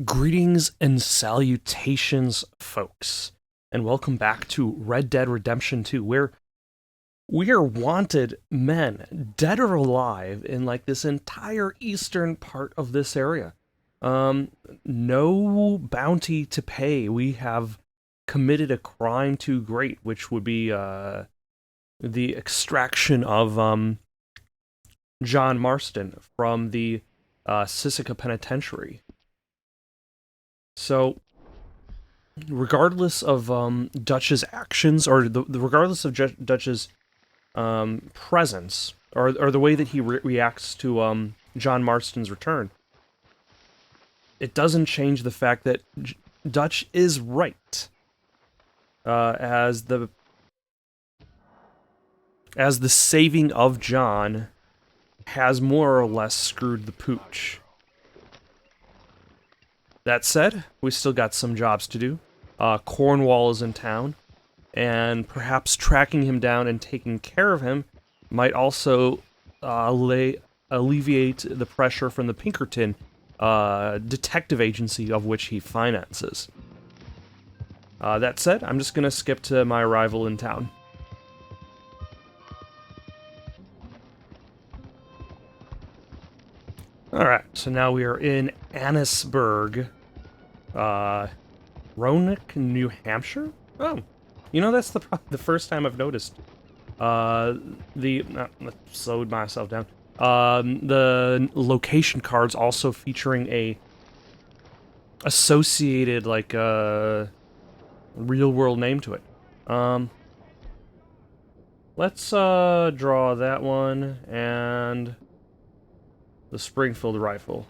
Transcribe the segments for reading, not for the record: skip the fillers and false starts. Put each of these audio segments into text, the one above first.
Greetings and salutations, folks, and welcome back to Red Dead Redemption 2, where we are wanted men, dead or alive, in like this entire eastern part of this area. No bounty to pay. We have committed a crime too great, which would be the extraction of John Marston from the Sisika Penitentiary. So, regardless of Dutch's actions, or regardless of Dutch's presence, or the way that he reacts to John Marston's return, it doesn't change the fact that Dutch is right. As the saving of John has more or less screwed the pooch. That said, we still got some jobs to do. Cornwall is in town, and perhaps tracking him down and taking care of him might also alleviate the pressure from the Pinkerton detective agency of which he finances. That said, I'm just going to skip to my arrival in town. Alright, so now we are in Annisburg, Roanoke, New Hampshire? Oh, you know, that's the first time I've noticed. Let's slowed myself down. The location cards also featuring a associated, like, real-world name to it. Let's, draw that one, and the Springfield rifle.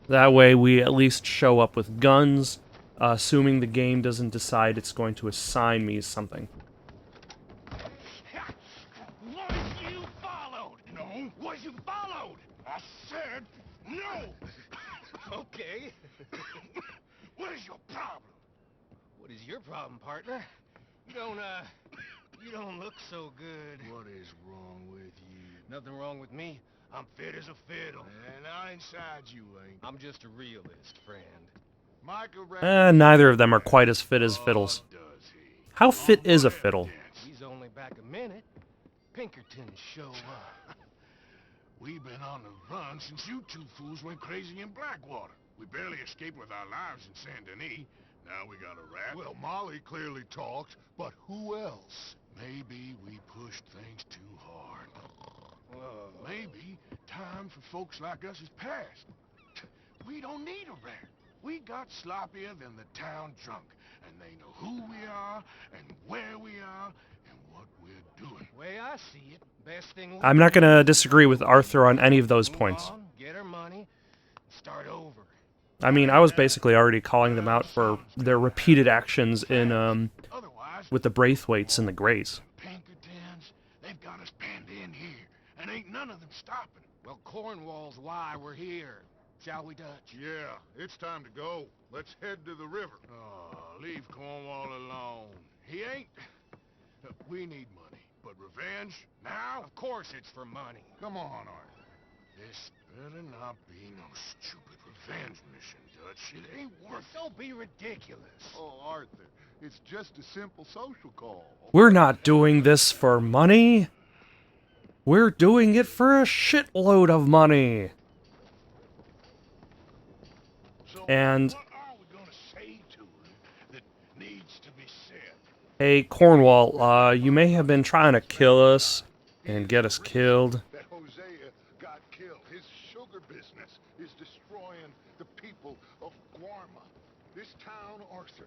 That way we at least show up with guns, assuming the game doesn't decide it's going to assign me something. What if you followed? No. What if you followed? I said no. Okay. What is your problem? What is your problem, partner? You don't look so good. What is wrong with you? Nothing wrong with me. I'm fit as a fiddle. And I inside you ain't. I'm just a realist, friend. Michael Neither of them are quite as fit as fiddles. does he? How fit is a fiddle? He's only back a minute. Pinkerton show up. We've been on the run since you two fools went crazy in Blackwater. We barely escaped with our lives in Saint Denis. Now we got a rat. Well, Molly clearly talked, but who else? Maybe we pushed things too hard. Maybe time for folks like us is past. We don't need a rat. We got sloppier than the town drunk, and they know who we are, and where we are, and what we're doing. Way I see it, best thing. I'm not going to disagree with Arthur on any of those points. Get her money, start over. I mean, I was basically already calling them out for their repeated actions in, Otherwise, with the Braithwaites and the Greys. Pinkertons, they've got us penned in here, and ain't none of them stopping. Well, Cornwall's why we're here. Shall we, Dutch? Yeah, it's time to go. Let's head to the river. Oh, leave Cornwall alone. He ain't... We need money, but revenge? Now? Of course it's for money. Come on, Arthur. This better not be no stupid revenge mission, Dutch. It ain't worth it. Don't be ridiculous. Oh, Arthur, it's just a simple social call. We're not doing this for money. We're doing it for a shitload of money. So And, what are we gonna say to him that needs to be said? hey, Cornwall, you may have been trying to kill us and get us killed. That Hosea got killed. His sugar business is destroying the people of Guarma. This town, Arthur.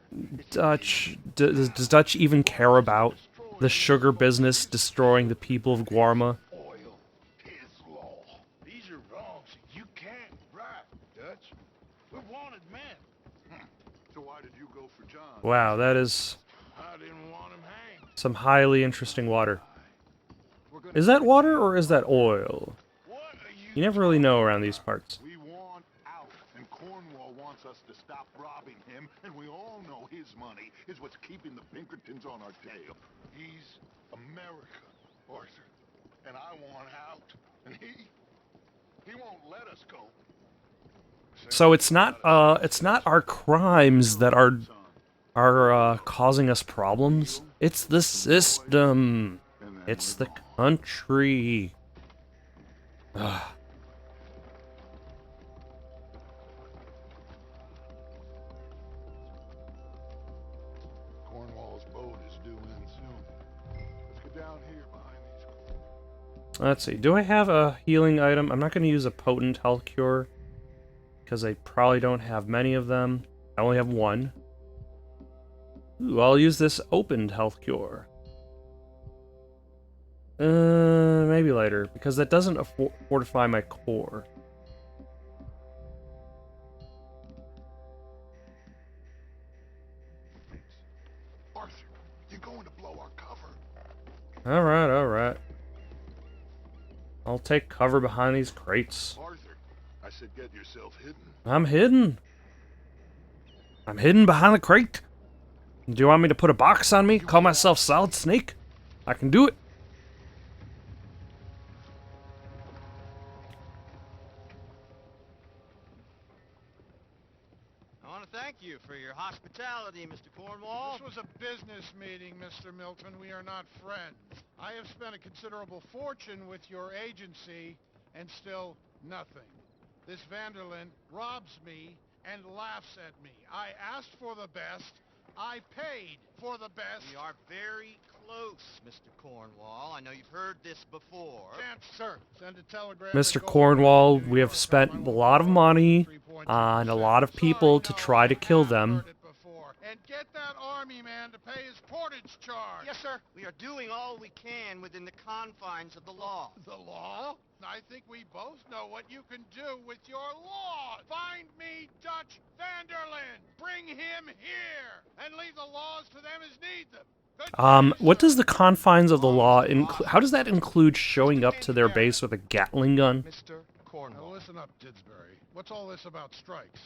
Dutch, does Dutch even care about the sugar business destroying the people of Guarma? Oil is law. These are wrongs you can't right, Dutch. We're wanted men. So why did you go for John? Wow, that is I didn't want him hanged. some highly interesting water. We're gonna Is that water or is that oil? What are you? You never really know around these parts. We want out, and Cornwall wants us to stop robbing him, and we all know his money is what's keeping the Pinkertons on our tail. He's America, Arthur, and I want out, and he He won't let us go. So it's not our crimes that are causing us problems. It's the system. It's the country. Ugh. Cornwall's boat is due in soon. Let's get down here behind these. Let's see. Do I have a healing item? I'm not going to use a potent health cure because I probably don't have many of them. I only have one. Ooh, I'll use this opened health cure. Maybe later, because that doesn't fortify my core. Arthur, you're going to blow our cover. Alright, alright. I'll take cover behind these crates. Arthur, I said get yourself hidden. I'm hidden. I'm hidden behind the crate. Do you want me to put a box on me? Call myself Solid Snake? I can do it. I want to thank you for your hospitality, Mr. Cornwall. This was a business meeting, Mr. Milton. We are not friends. I have spent a considerable fortune with your agency, and still nothing. This Vanderlyn robs me and laughs at me. I asked for the best. I paid for the best. We are very close, Mr. Cornwall. I know you've heard this before. Can't, sir. Send a telegram. Mr. Cornwall, we have spent a lot of money on a lot of people to try to kill them. And get that army man to pay his portage charge. Yes, sir. We are doing all we can within the confines of the law. The law? I think we both know what you can do with your law. Find me Dutch Vanderlyn. Bring him here. And leave the laws to them as need them. What does the confines of the law include? How does that include showing up to their base with a Gatling gun? Mr. Cornwall. Now listen up, Didsbury. What's all this about strikes?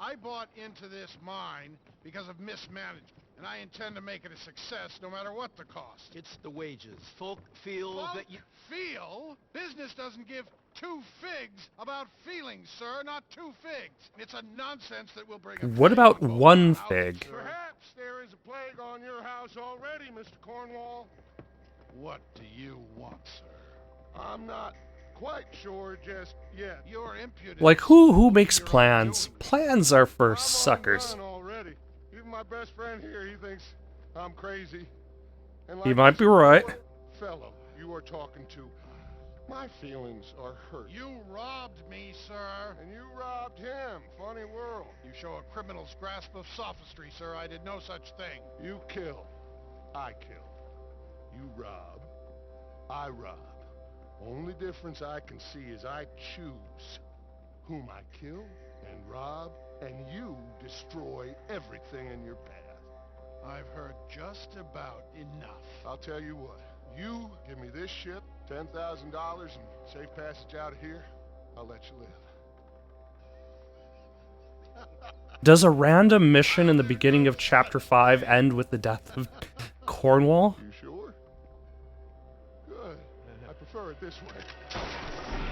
I bought into this mine because of mismanagement, and I intend to make it a success no matter what the cost. It's the wages. Folk feel that you... Feel? Business doesn't give two figs about feelings, sir, not two figs. It's a nonsense that will bring a What plague about on one both fig? houses, sir. Perhaps there is a plague on your house already, Mr. Cornwall. What do you want, sir? I'm not quite sure just yet. You're impudent. Like, who makes plans? Plans are for I'm suckers. undone already. Even my best friend here, he thinks I'm crazy. And You might be right. poor fellow you are talking to, my feelings are hurt. You robbed me, sir. And you robbed him. Funny world. You show a criminal's grasp of sophistry, sir. I did no such thing. You kill. I kill. You rob. I rob. Only difference I can see is I choose whom I kill and rob, and you destroy everything in your path. I've heard just about enough. I'll tell you what. You give me this ship, $10,000, and safe passage out of here, I'll let you live. Does a random mission in the beginning of Chapter 5 end with the death of Cornwall? You sure? Good. I prefer it this way.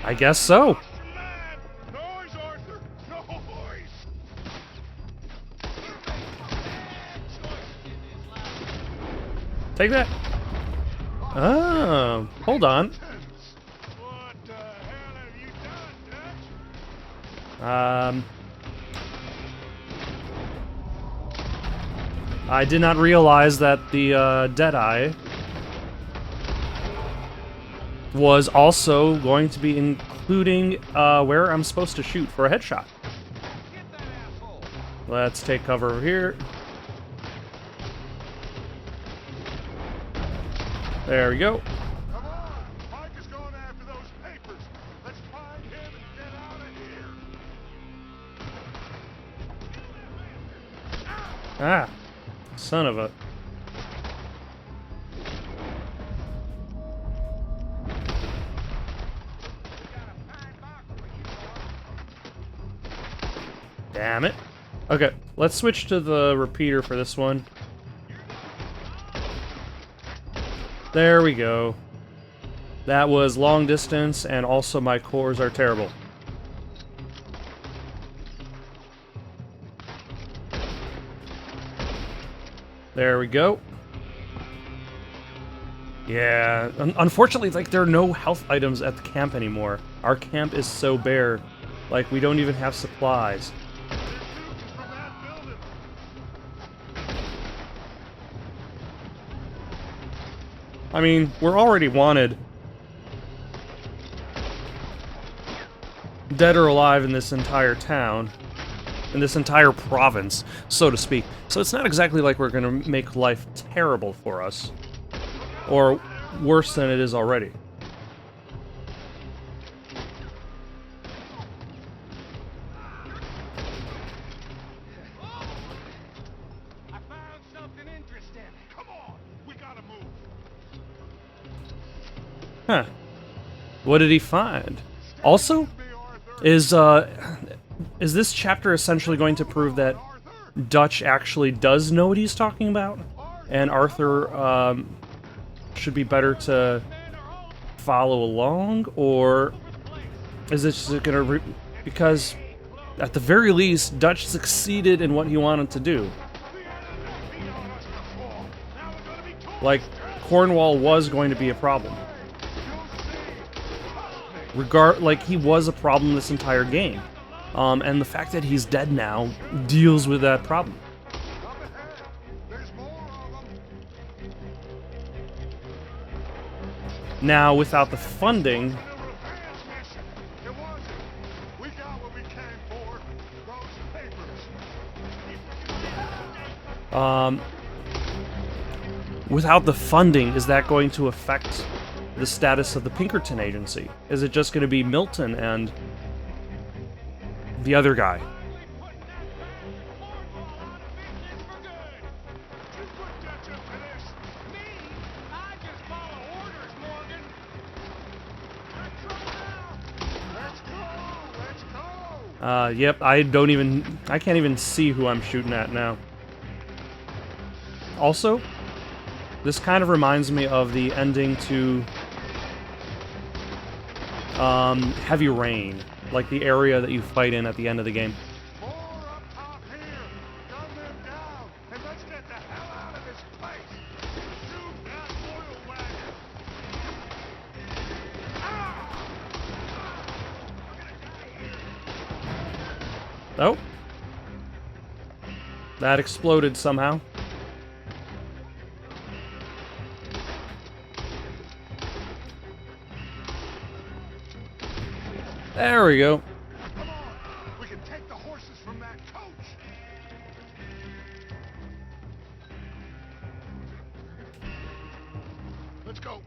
I guess so. Noise, Arthur! Noise! Take that. Oh, hold on. What the hell have you done, Dutch? I did not realize that the Deadeye was also going to be including where I'm supposed to shoot for a headshot. Let's take cover over here. There we go. Come on! Mike is going after those papers. Let's find him and get out of here. Ah, son of a... Damn it. Okay, let's switch to the repeater for this one. There we go. That was long distance, and also my cores are terrible. There we go. Yeah, unfortunately, like, there are no health items at the camp anymore. Our camp is so bare. Like, we don't even have supplies. I mean, we're already wanted. Dead or alive in this entire town. In this entire province, so to speak. So it's not exactly like we're gonna make life terrible for us. Or worse than it is already. I found something interesting. Come on, we gotta move. Huh. What did he find? Also, is this chapter essentially going to prove that Dutch actually does know what he's talking about? And Arthur, should be better to follow along? Or is this just gonna because, at the very least, Dutch succeeded in what he wanted to do. Like, Cornwall was going to be a problem. Like, he was a problem this entire game. And the fact that he's dead now deals with that problem. Now, without the funding... without the funding, is that going to affect the status of the Pinkerton Agency? Is it just going to be Milton and the other guy? Yep, I can't even see who I'm shooting at now. Also, this kind of reminds me of the ending to Heavy Rain, like the area that you fight in at the end of the game. Oh. That exploded somehow. There we go. Come on, we can take the horses from that coach. Let's go.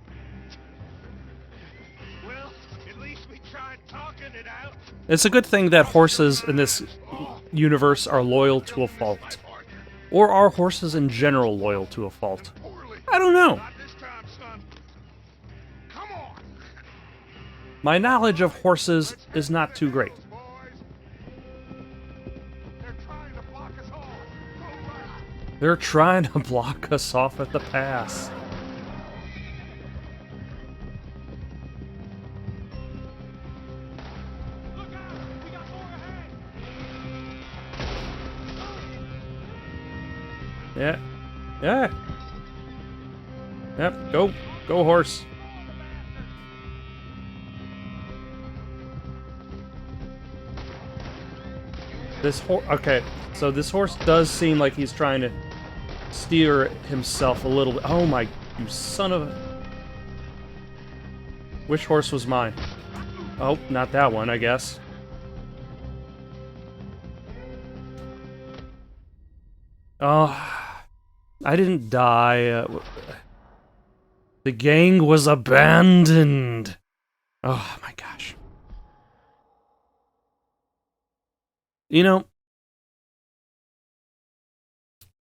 Well, at least we tried talking it out. It's a good thing that horses in this universe are loyal to a fault. Or are horses in general loyal to a fault? I don't know. Not this time, son. Come on. My knowledge of horses is not too great. They're trying to block us off. Go right. They're trying to block us off at the pass. Yeah. Yeah. Yep, go. Go, horse. Okay, so this horse does seem like he's trying to steer himself a little bit. Oh my, you son of a... Which horse was mine? Oh, not that one, I guess. Oh... I didn't die. The gang was abandoned. Oh my gosh. You know,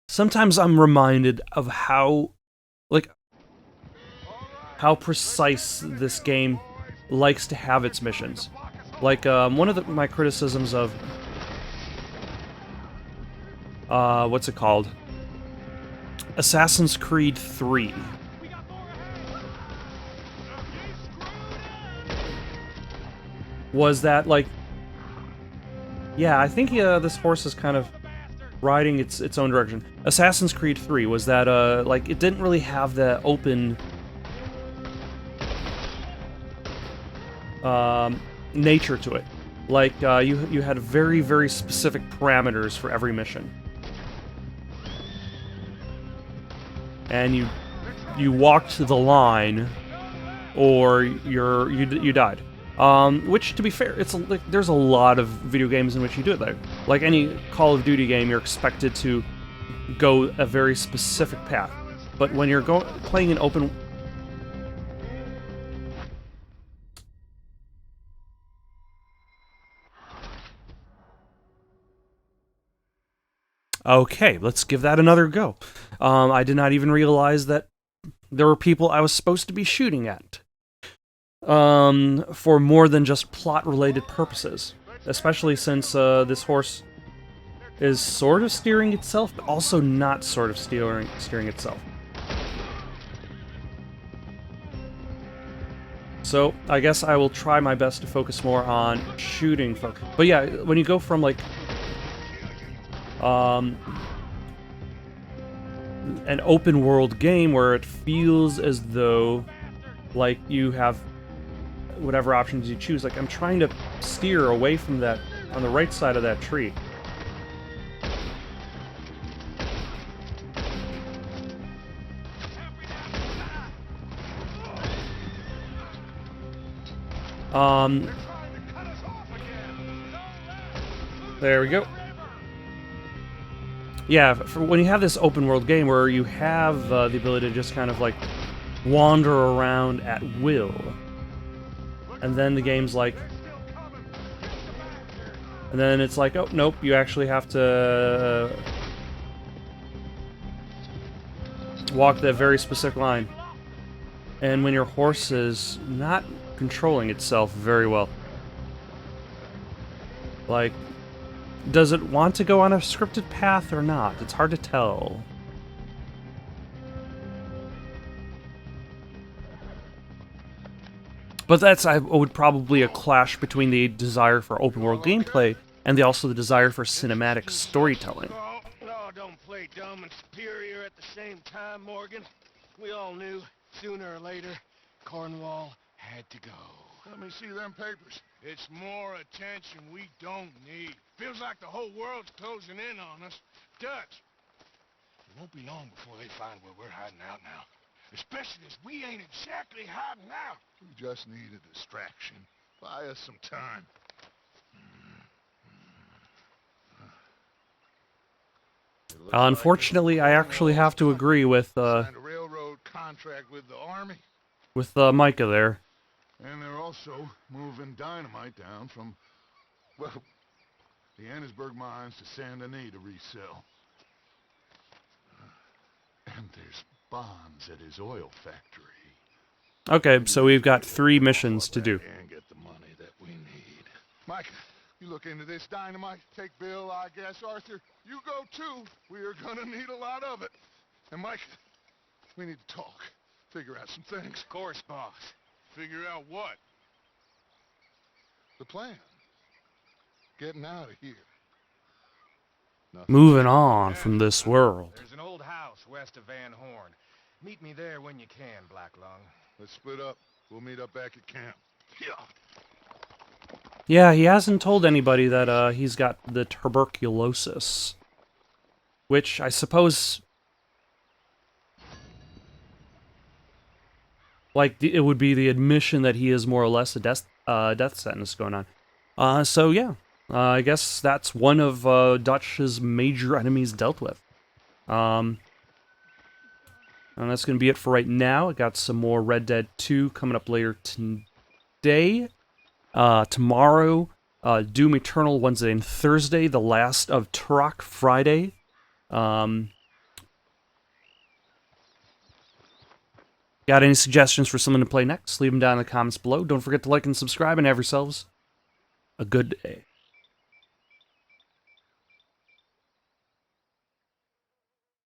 sometimes I'm reminded of how precise this game likes to have its missions. Like, one of my criticisms of... what's it called? Assassin's Creed 3. Was that, like... Yeah, I think this horse is kind of riding its own direction. Assassin's Creed 3 was that like it didn't really have the open nature to it. Like you had very, very specific parameters for every mission, and you walked the line, or you died. Which, to be fair, like there's a lot of video games in which you do it. Like any Call of Duty game, you're expected to go a very specific path. But when you're playing an open... Okay, let's give that another go. I did not even realize that there were people I was supposed to be shooting at. For more than just plot-related purposes. Especially since this horse is sort of steering itself, but also not sort of steering itself. So, I guess I will try my best to focus more on shooting folk. But yeah, when you go from, like, an open-world game where it feels as though, like, you have whatever options you choose. Like, I'm trying to steer away from that on the right side of that tree. There we go. Yeah, when you have this open world game where you have the ability to just kind of like wander around at will, and then the game's like, and then it's like, oh nope, you actually have to walk that very specific line. And when your horse is not controlling itself very well, like, does it want to go on a scripted path or not? It's hard to tell. But that's, I would probably a clash between the desire for open world gameplay and also the desire for cinematic storytelling. No, don't play dumb and superior at the same time, Morgan. We all knew, sooner or later, Cornwall had to go. Let me see them papers. It's more attention we don't need. Feels like the whole world's closing in on us. Dutch, it won't be long before they find where we're hiding out now. Especially as we ain't exactly hiding out. We just need a distraction. Buy us some time. Unfortunately, I actually have to agree with signed a railroad contract with the army. With Micah there. And they're also moving dynamite down from, well, the Annesburg mines to Saint Denis to resell. And there's bonds at his oil factory. Okay, so we've got 3 missions to do. And get the money that we need. Mike, you look into this dynamite. Take Bill, I guess. Arthur, you go too. We are gonna need a lot of it. And Mike, we need to talk. Figure out some things. Of course, boss. Figure out what? The plan. Getting out of here. Nothing. Moving on from this world. There's an old house west of Van Horn. Meet me there when you can, Black Lung. Let's split up. We'll meet up back at camp. Yeah, he hasn't told anybody that he's got the tuberculosis. Which, I suppose... like, it would be the admission that he is more or less a death sentence going on. So yeah, I guess that's one of Dutch's major enemies dealt with. And that's going to be it for right now. I got some more Red Dead 2 coming up later today. Tomorrow, Doom Eternal Wednesday and Thursday, the last of Turok Friday. Got any suggestions for someone to play next? Leave them down in the comments below. Don't forget to like and subscribe and have yourselves a good day.